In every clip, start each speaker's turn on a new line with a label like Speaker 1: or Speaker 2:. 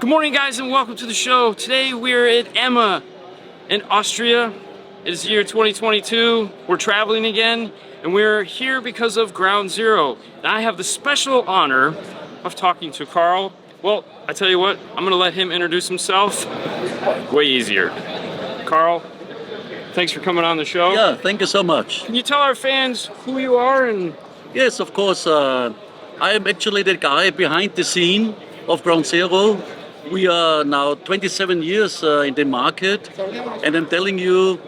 Speaker 1: Good morning, guys, and welcome to the show. Today we're at Emma in Austria. It is the year 2022. We're traveling again, and we're here because of Ground Zero. And I have the special honor of talking to Carl. Well, I tell you what, I'm gonna let him introduce himself. Way easier. Carl, thanks for coming on the show.
Speaker 2: Yeah, thank you so much.
Speaker 1: Can you tell our fans who you are? And
Speaker 2: Yes, of course. I am actually the guy behind the scene of Ground Zero. We are now 27 years in the market, and I'm telling you,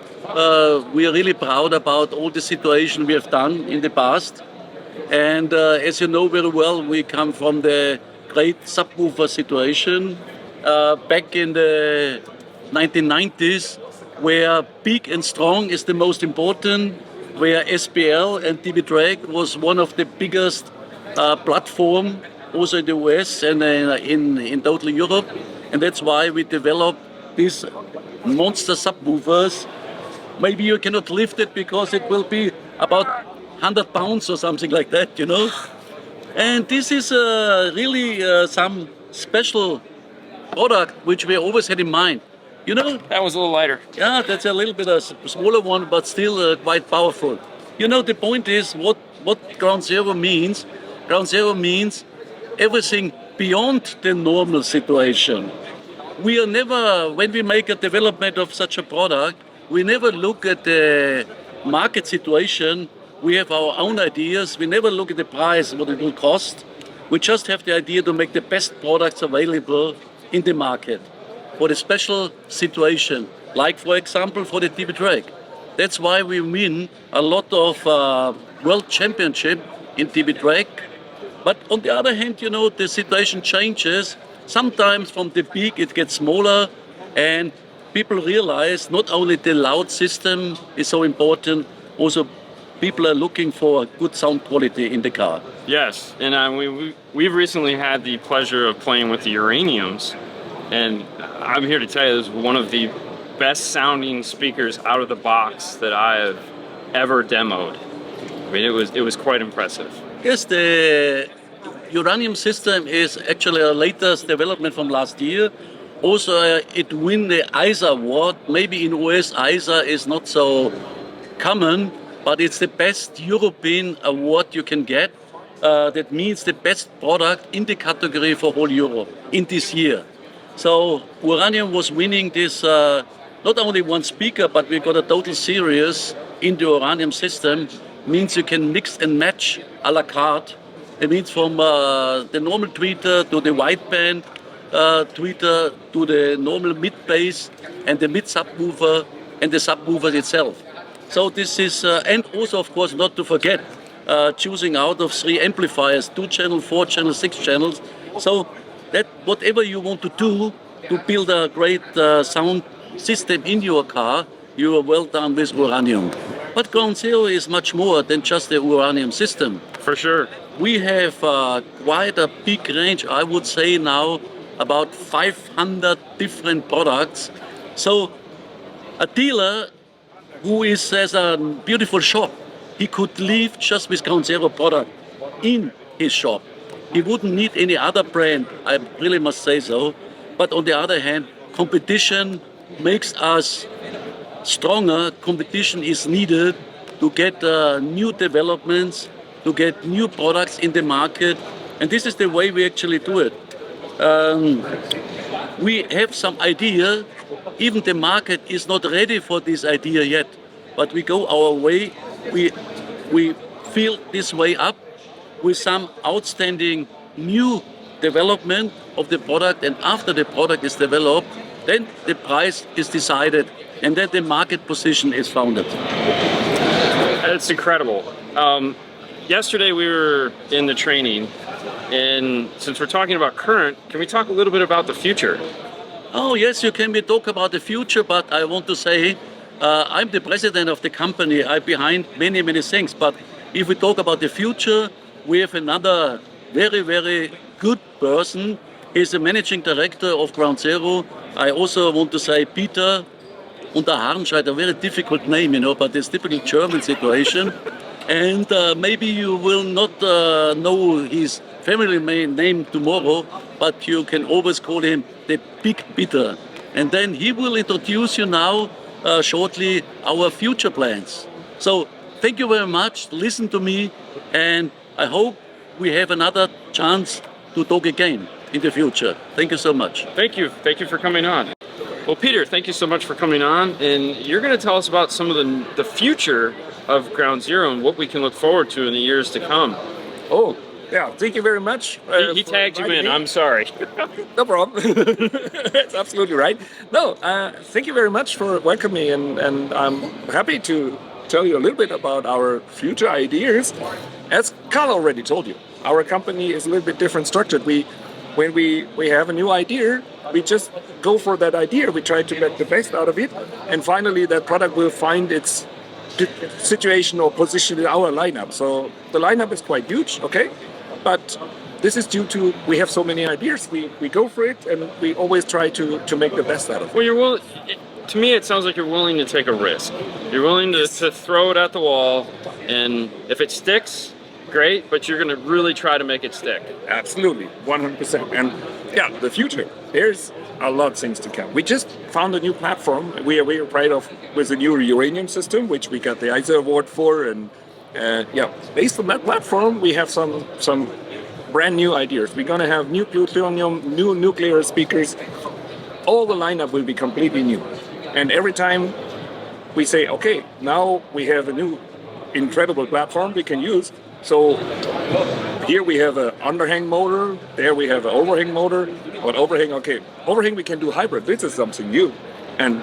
Speaker 2: we are really proud about all the situation we have done in the past. And as you know very well, we come from the great subwoofer situation back in the 1990s, where big and strong is the most important, where SPL and DB Drag was one of the biggest platform also in the US and in total Europe. And that's why we developed these monster subwoofers. Maybe you cannot lift it because it will be about 100 pounds or something like that, you know. And this is really some special product which we always had in mind. You know,
Speaker 1: that was a little lighter.
Speaker 2: yeah, that's a little bit a smaller one, but still quite powerful. You know, the point is what Ground Zero means. Ground Zero means everything beyond the normal situation. We are never, when we make a development of such a product, we never look at the market situation. We have our own ideas. We never look at the price, what it will cost. We just have the idea to make the best products available in the market for the special situation, like for example for the DB Drag. That's why we win a lot of world championship in DB Drag. But on the other hand, you know, the situation changes. Sometimes from the peak it gets smaller, and people realize not only the loud system is so important, also people are looking for good sound quality in the car.
Speaker 1: Yes, and we've recently had the pleasure of playing with the Uraniums, and I'm here to tell you this is one of the best sounding speakers out of the box that I have ever demoed. I mean, it was quite impressive.
Speaker 2: Yes, the uranium system is actually a latest development from last year. Also, it won the ISA award. Maybe in US, ISA is not so common, but it's the best European award you can get. That means the best product in the category for whole Europe in this year. So Uranium was winning this, not only one speaker, but we got a total series in the Uranium system. Means you can mix and match a la carte. It means from the normal tweeter to the wideband tweeter to the normal mid bass and the mid subwoofer and the subwoofer itself. So this is, and also of course not to forget, choosing out of 3 amplifiers, 2 channel, 4 channel, 6 channels. So that whatever you want to do to build a great sound system in your car, you are well done with Uranium. But Ground Zero is much more than just the Uranium system.
Speaker 1: For sure.
Speaker 2: We have quite a big range, I would say now, about 500 different products. So a dealer who has a beautiful shop, he could live just with Ground Zero product in his shop. He wouldn't need any other brand, I really must say so. But on the other hand, competition makes us stronger. Competition is needed to get new developments, to get new products in the market. And this is the way we actually do it. We have some idea. Even the market is not ready for this idea yet. But we go our way. We fill this way up with some outstanding new development of the product. And after the product is developed, then the price is decided, and then the market position is founded.
Speaker 1: It's incredible. Yesterday we were in the training, and since we're talking about current, can we talk a little bit about the future?
Speaker 2: Oh yes, you can talk about the future, but I want to say I'm the president of the company. I'm behind many things. But if we talk about the future, we have another very good person. He's the managing director of Ground Zero. I also want to say Peter Unterharnscheid, a very difficult name, you know, but it's typical German situation. And maybe you will not know his family name tomorrow, but you can always call him the Big Bitter. And then he will introduce you now shortly our future plans. So thank you very much. Listen to me, and I hope we have another chance to talk again in the future. Thank you so much.
Speaker 1: Thank you. Thank you for coming on. Well, Peter, thank you so much for coming on, and you're going to tell us about some of the future of Ground Zero and what we can look forward to in the years to come.
Speaker 3: Oh, yeah, thank you very much.
Speaker 1: He tagged you in, I'm sorry.
Speaker 3: No problem. That's absolutely right. No, thank you very much for welcoming me, and I'm happy to tell you a little bit about our future ideas. As Carl already told you, our company is a little bit different structured. When we have a new idea, we just go for that idea. We try to make the best out of it, and finally that product will find its situation or position in our lineup. So the lineup is quite huge, okay? But this is due to we have so many ideas. We go for it, and we always try to make the best out of it.
Speaker 1: Well, to me, it sounds like you're willing to take a risk. You're willing to throw it at the wall, and if it sticks, great, but you're going to really try to make it stick.
Speaker 3: Absolutely, 100%. And yeah, the future. There's a lot of things to come. We just found a new platform. We are proud of with a new uranium system, which we got the ISA award for. And yeah, based on that platform, we have some brand new ideas. We're going to have new plutonium, new nuclear speakers. All the lineup will be completely new. And every time we say, okay, now we have a new incredible platform we can use. So here we have an underhang motor, there we have an overhang motor. But overhang, okay, overhang we can do hybrid. This is something new. And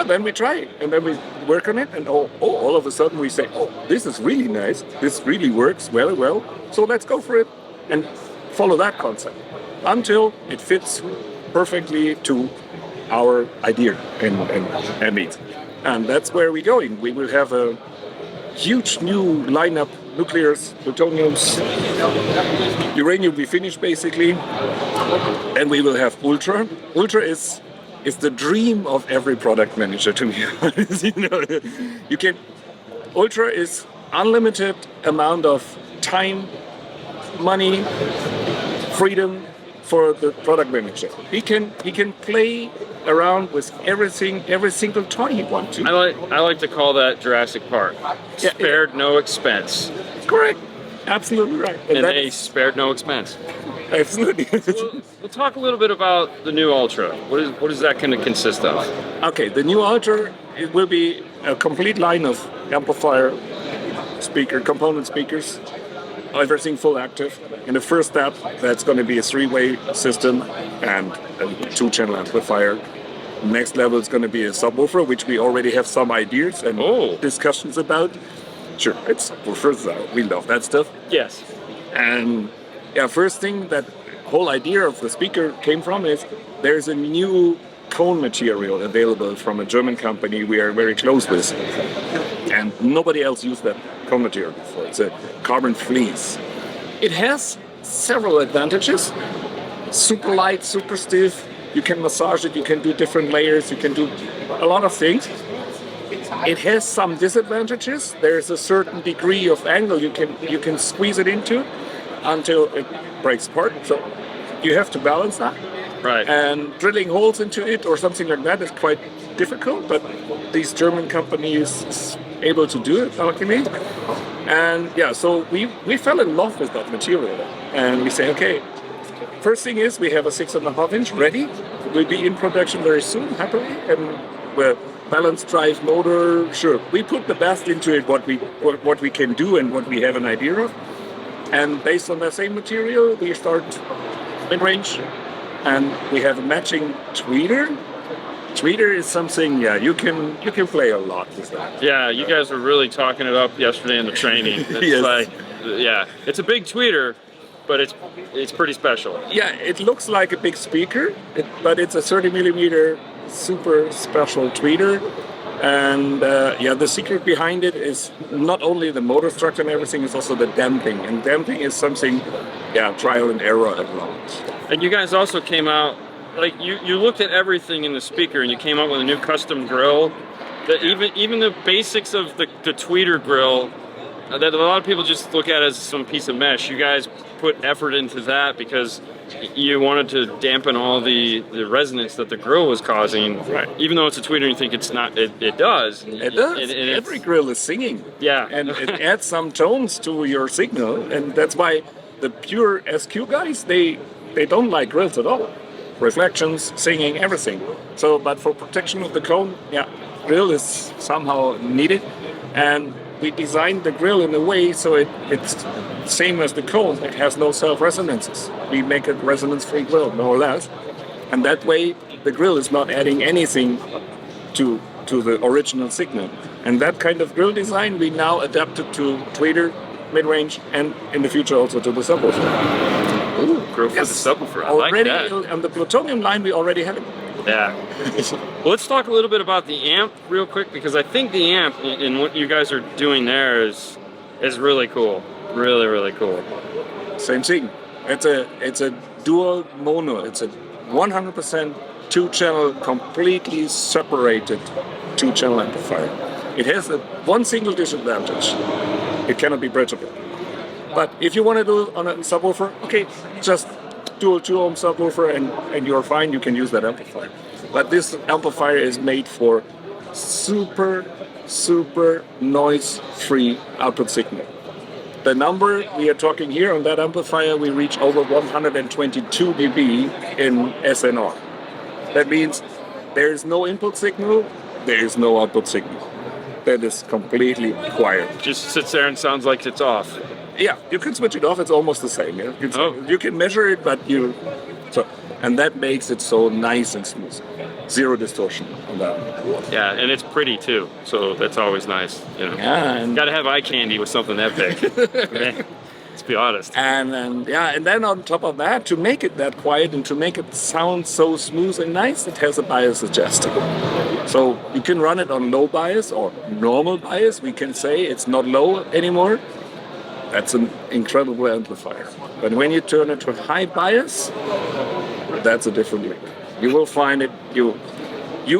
Speaker 3: then we try it, and then we work on it, and all of a sudden we say, oh, this is really nice. This really works very well. So let's go for it and follow that concept until it fits perfectly to our idea and needs. And that's where we're going. We will have a huge new lineup, nuclears, plutoniums, uranium we finished basically, and we will have Ultra. Ultra is the dream of every product manager, to be honest. You can. Ultra is unlimited amount of time, money, freedom for the product manager. He can play around with everything, every single toy he wants to.
Speaker 1: I like to call that Jurassic Park. Spared no expense.
Speaker 3: Correct. Absolutely right.
Speaker 1: And they spared no expense.
Speaker 3: Absolutely.
Speaker 1: We'll talk a little bit about the new Ultra. What is that going to consist of?
Speaker 3: Okay, the new Ultra, it will be a complete line of amplifier component speakers, everything full active. In the first step, that's going to be a 3-way system and a 2-channel amplifier. Next level is going to be a subwoofer, which we already have some ideas and discussions about. Sure, it's subwoofers, we love that stuff.
Speaker 1: Yes.
Speaker 3: And yeah, first thing that whole idea of the speaker came from is there's a new cone material available from a German company we are very close with. And nobody else used that cone material before. It's a carbon fleece. It has several advantages. Super light, super stiff. You can massage it, you can do different layers, you can do a lot of things. It has some disadvantages. There's a certain degree of angle you can squeeze it into until it breaks apart. So you have to balance that.
Speaker 1: Right.
Speaker 3: And drilling holes into it or something like that is quite difficult, but these German companies is able to do it, luckily. And yeah, so we fell in love with that material. And we say, okay, first thing is we have a 6.5 inch ready. We'll be in production very soon, happily. And we're balanced drive motor, sure. We put the best into it, what we can do and what we have an idea of. And based on that same material, we start mid-range. And we have a matching tweeter. Tweeter is something, yeah, you can play a lot with that.
Speaker 1: Yeah, you guys were really talking it up yesterday in the training. It's
Speaker 3: Yes.
Speaker 1: like, yeah, it's a big tweeter, but it's pretty special.
Speaker 3: Yeah, it looks like a big speaker, but it's a 30 millimeter super special tweeter. And yeah, the secret behind it is not only the motor structure and everything, it's also the damping. And damping is something, yeah, trial and error at launch.
Speaker 1: And you guys also came out, like you looked at everything in the speaker and you came out with a new custom grill. That even the basics of the tweeter grill, that a lot of people just look at as some piece of mesh. You guys put effort into that because you wanted to dampen all the resonance that the grill was causing.
Speaker 3: Right.
Speaker 1: Even though it's a tweeter, you think it's not. It does.
Speaker 3: It does. Every grill is singing.
Speaker 1: Yeah.
Speaker 3: And it adds some tones to your signal, and that's why the pure SQ guys they don't like grills at all. Reflections, singing, everything. So, but for protection of the cone, yeah, grill is somehow needed, and we designed the grill in a way so it's same as the cone. It has no self-resonances. We make a resonance-free grill, more or less, and that way the grill is not adding anything to the original signal. And that kind of grill design we now adapted to tweeter, mid-range, and in the future also to the subwoofer.
Speaker 1: Ooh, grill for the subwoofer. I
Speaker 3: already
Speaker 1: like that.
Speaker 3: on the plutonium line we already have it.
Speaker 1: Yeah. Well, let's talk a little bit about the amp real quick, because I think the amp and what you guys are doing there is really cool. Really, really cool.
Speaker 3: Same thing. It's a dual mono. It's a 100% two-channel, completely separated two-channel amplifier. It has one single disadvantage. It cannot be bridgeable. But if you want to do it on a subwoofer, okay, just do a 2-ohm subwoofer and you're fine. You can use that amplifier. But this amplifier is made for super noise-free output signal. The number we are talking here on that amplifier, we reach over 122 dB in SNR. That means there is no input signal, there is no output signal. That is completely quiet.
Speaker 1: Just sits there and sounds like it's off.
Speaker 3: Yeah, you can switch it off. It's almost the same. Yeah, you can measure it, but and that makes it so nice and smooth. Zero distortion on that.
Speaker 1: Yeah, and it's pretty too, so that's always nice. You know,
Speaker 3: Yeah, and
Speaker 1: got to have eye candy with something that big. Let's be honest.
Speaker 3: and then on top of that, to make it that quiet and to make it sound so smooth and nice, it has a bias adjuster. So you can run it on low bias or normal bias. We can say it's not low anymore. That's an incredible amplifier. But when you turn it to high bias, that's a different league. You will find it. You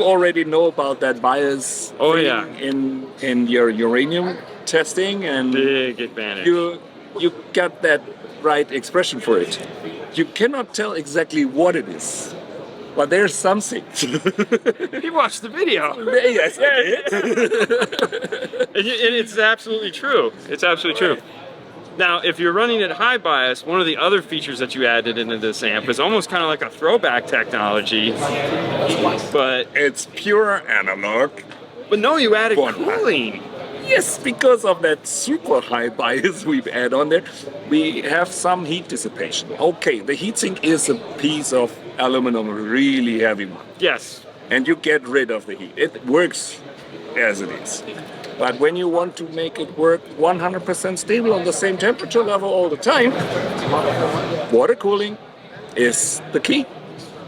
Speaker 3: already know about that bias.
Speaker 1: Oh,
Speaker 3: thing
Speaker 1: yeah.
Speaker 3: In your uranium testing, and
Speaker 1: Big advantage.
Speaker 3: you got that right expression for it. You cannot tell exactly what it is, but there's something.
Speaker 1: He watched the video.
Speaker 3: Yes, I did.
Speaker 1: And it's absolutely true. It's absolutely true. Now, if you're running at high bias, one of the other features that you added into this amp is almost kind of like a throwback technology, but
Speaker 3: It's pure analog.
Speaker 1: no, you added
Speaker 3: One.
Speaker 1: cooling.
Speaker 3: Yes, because of that super high bias we've added on there, we have some heat dissipation. Okay, the heatsink is a piece of aluminum, really heavy one,
Speaker 1: Yes.
Speaker 3: and you get rid of the heat. It works as it is. But when you want to make it work 100% stable on the same temperature level all the time, water cooling is the key.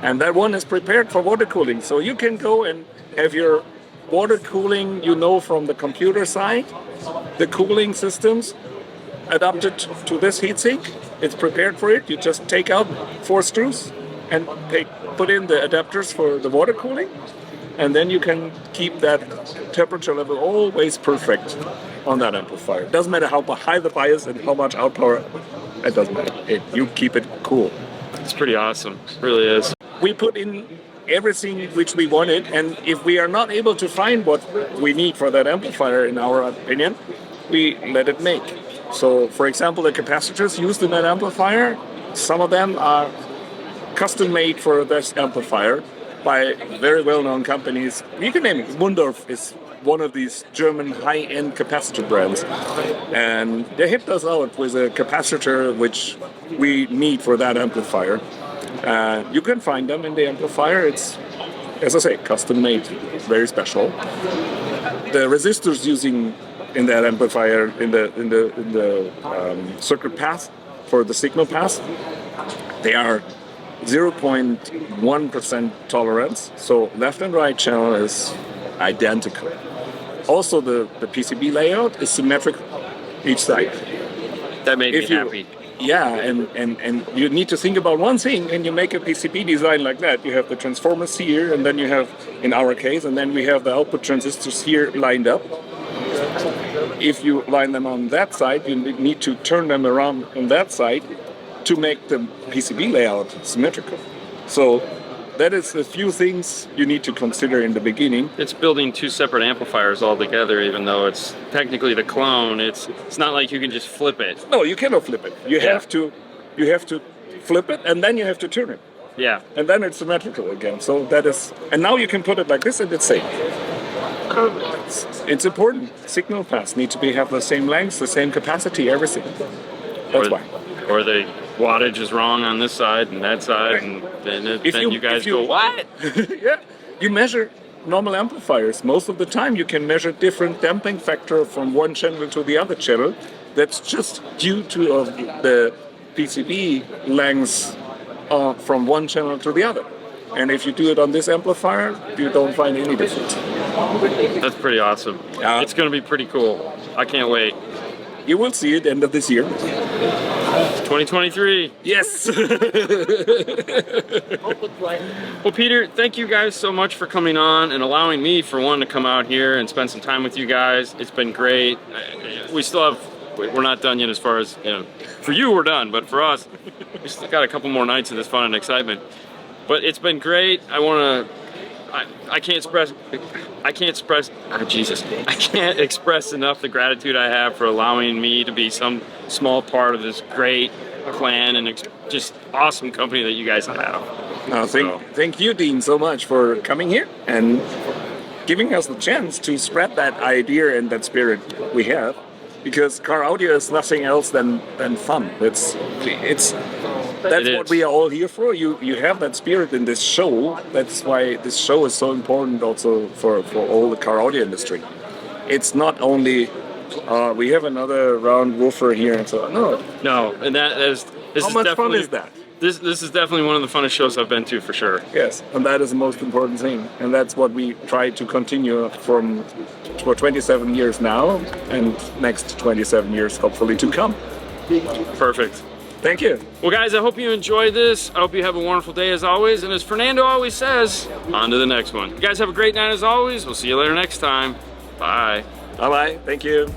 Speaker 3: And that one is prepared for water cooling. So you can go and have your water cooling, from the computer side, the cooling systems adapted to this heatsink. It's prepared for it. You just take out 4 screws and put in the adapters for the water cooling. And then you can keep that temperature level always perfect on that amplifier. It doesn't matter how high the bias and how much outpower, it doesn't matter. You keep it cool.
Speaker 1: It's pretty awesome. It really is.
Speaker 3: We put in everything which we wanted, and if we are not able to find what we need for that amplifier, in our opinion, we let it make. So, for example, the capacitors used in that amplifier, some of them are custom made for this amplifier by very well-known companies. You can name it. Mundorf is one of these German high-end capacitor brands. And they hipped us out with a capacitor which we need for that amplifier. You can find them in the amplifier. It's, as I say, custom-made, very special. The resistors using in that amplifier, in the circuit path for the signal path, they are 0.1% tolerance, so left and right channel is identical. Also, the PCB layout is symmetrical each side.
Speaker 1: That made me happy.
Speaker 3: Yeah, and you need to think about one thing when you make a PCB design like that. You have the transformers here, and then you have, in our case, and then we have the output transistors here lined up. If you line them on that side, you need to turn them around on that side. to make the PCB layout symmetrical. So that is a few things you need to consider in the beginning.
Speaker 1: It's building two separate amplifiers all together, even though it's technically the clone. It's not like you can just flip it.
Speaker 3: No, you cannot flip it. You
Speaker 1: Yeah.
Speaker 3: have to flip it, and then you have to turn it,
Speaker 1: Yeah.
Speaker 3: and then it's symmetrical again. So that is, and now you can put it like this, and it's safe. It's important. Signal paths need to have the same length, the same capacity, everything. That's why.
Speaker 1: Or the wattage is wrong on this side and that side, and then you guys go, what?
Speaker 3: Yeah, you measure normal amplifiers. Most of the time, you can measure different damping factor from one channel to the other channel. That's just due to the PCB lengths from one channel to the other. And if you do it on this amplifier, you don't find any difference.
Speaker 1: That's pretty awesome.
Speaker 3: Yeah.
Speaker 1: It's going to be pretty cool. I can't wait.
Speaker 3: You will see it end of this year.
Speaker 1: 2023.
Speaker 3: Yes.
Speaker 1: Well, Peter, thank you guys so much for coming on and allowing me, for one, to come out here and spend some time with you guys. It's been great. We're not done yet as far as, for you we're done, but for us, we still got a couple more nights of this fun and excitement. But it's been great. I can't express enough the gratitude I have for allowing me to be some small part of this great plan and just awesome company that you guys have.
Speaker 3: Thank you, Dean, so much for coming here and giving us the chance to spread that idea and that spirit we have. Because car audio is nothing else than fun. That's what we are all here for. You have that spirit in this show. That's why this show is so important also for all the car audio industry. It's not only we have another round woofer here and so on.
Speaker 1: No, and this
Speaker 3: How
Speaker 1: is
Speaker 3: much
Speaker 1: definitely,
Speaker 3: fun is that?
Speaker 1: This is definitely one of the funnest shows I've been to for sure.
Speaker 3: Yes, and that is the most important thing. And that's what we try to continue for 27 years now, and next 27 years hopefully to come.
Speaker 1: Perfect.
Speaker 3: Thank you.
Speaker 1: Well, guys, I hope you enjoyed this. I hope you have a wonderful day as always. And as Fernando always says, on to the next one. You guys have a great night as always. We'll see you later next time. Bye.
Speaker 3: Bye-bye. Thank you.